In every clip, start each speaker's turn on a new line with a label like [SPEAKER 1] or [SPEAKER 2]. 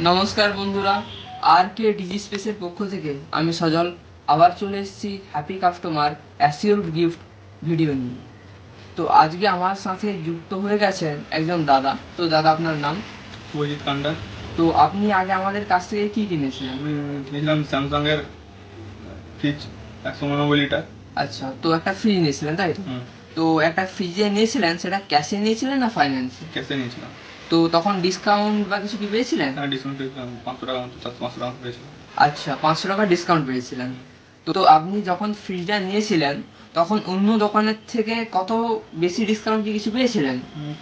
[SPEAKER 1] নমস্কার বন্ধুরা, আর কে ডিজি স্পেসের পক্ষ থেকে আমি সজল আবার চলে এসেছি হ্যাপি কাস্টমার অ্যাসিওরড গিফট ভিডিও নিয়ে। তো আজকে আমার সাথে যুক্ত হয়ে গেছেন একজন দাদা। তো দাদা, আপনার নাম?
[SPEAKER 2] শুভজিৎ কান্ডা।
[SPEAKER 1] তো আপনি আগে আমাদের কাছ থেকে কি কিনেছিলেন?
[SPEAKER 2] আমি কিনেছিলাম স্যামসাং এর ফ্রিজ 199 লিটার।
[SPEAKER 1] আচ্ছা, তো একটা ফ্রিজ নিয়েছিলেন, তাই তো?
[SPEAKER 2] হুম,
[SPEAKER 1] তো একটা ফ্রিজ যে নিয়েছিলেন সেটা ক্যাশে নিয়েছিলেন না ফাইন্যান্সে?
[SPEAKER 2] ক্যাশে নিয়েছিলাম।
[SPEAKER 1] তো তখন ডিসকাউন্ট বা কিছু কি পেয়েছিলেন?
[SPEAKER 2] হ্যাঁ, ডিসকাউন্ট পেয়েছিলাম 500 টাকা মতো, 500 টাকা পেয়েছিলাম।
[SPEAKER 1] আচ্ছা, 500 টাকা ডিসকাউন্ট পেয়েছিলেন। তো তো আপনি যখন ফ্রিজটা নিয়েছিলেন তখন অন্য দোকানের থেকে কত বেশি ডিসকাউন্ট কি কিছু পেয়েছিলেন?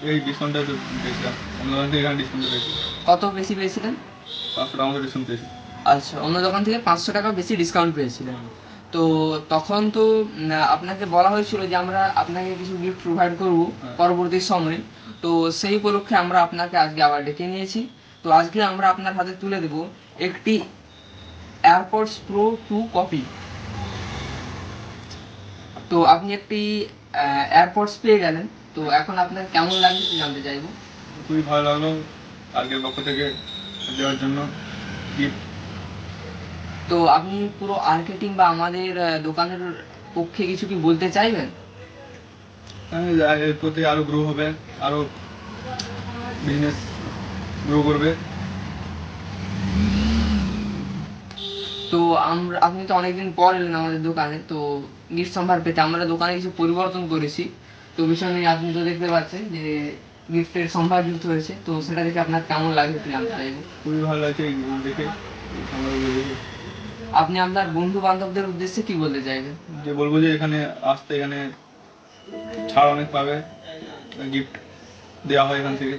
[SPEAKER 2] এই ডিসকাউন্টটা তো পেয়েছিলাম, অন্য দোকান থেকে এখানে ডিসকাউন্ট পেয়েছি।
[SPEAKER 1] কত বেশি পেয়েছিলেন?
[SPEAKER 2] 500 টাকা মতো ডিসকাউন্ট পেয়েছি।
[SPEAKER 1] আচ্ছা, অন্য দোকান থেকে 500 টাকা বেশি ডিসকাউন্ট পেয়েছিলেন। তো তখন তো আপনাকে বলা হয়েছিল যে আমরা আপনাকে কিছু গিফট প্রোভাইড করব
[SPEAKER 2] হ্যাঁ।
[SPEAKER 1] পরবর্তী সময়ে। তো সেই উপলক্ষে আমরা আপনাকে আজকে আবার ডেকে নিয়েছি। তো আজকে আমরা আপনার হাতে তুলে দেব একটি এয়ারপডস প্রো 2 কপি। তো আপনি একটি এয়ারপডস পেয়ে গেলেন। তো এখন আপনার কেমন লাগছে একটু জানতে চাইবো।
[SPEAKER 2] খুবই ভালো লাগলো আজকের পক্ষ থেকে দেওয়ার জন্য গিফট।
[SPEAKER 1] তো আপনি পুরো মার্কেটিং বা আমাদের দোকানের পক্ষে কিছু কি বলতে চাইবেন?
[SPEAKER 2] এরপর থেকে আরো গ্রো হবে, আরো বিজনেস গ্রো করবে।
[SPEAKER 1] তো আপনি তো অনেকদিন পর এলেন আমাদের দোকানে, তো গিফট সম্ভার পেতে আমরা দোকানে কিছু পরিবর্তন করেছি। তো বিষয় নিয়ে আপনি তো দেখতে পাচ্ছেন যে গিফটের সম্ভার যুক্ত হয়েছে। তো সেটা দেখে আপনার কেমন লাগে একটু জানতে চাইবো।
[SPEAKER 2] খুবই ভালো লাগছে এইগুলো দেখে, আমাদের দেখে।
[SPEAKER 1] আপনি আপনার বন্ধু বান্ধবদের উদ্দেশ্যে কি বলতে চাইবেন?
[SPEAKER 2] যে বলবো যে এখানে আসতে, এখানে ছাড় অনেক পাবে, গিফট দেওয়া হয়, এখান থেকে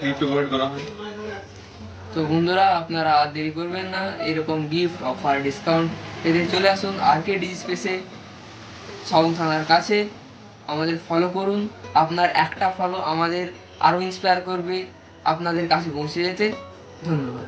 [SPEAKER 2] গিফট প্রোভাইড করা হয়।
[SPEAKER 1] তো বন্ধুরা, আপনারা আর দেরি করবেন না, এরকম গিফট অফার ডিসকাউন্ট পেতে চলে আসুন আর কে ডিজি স্পেসে, সাউন্ড থানার কাছে। আমাদের ফলো করুন। আপনার একটা ফলো আমাদের আরও ইন্সপায়ার করবে আপনাদের কাছে পৌঁছে যেতে। ধন্যবাদ।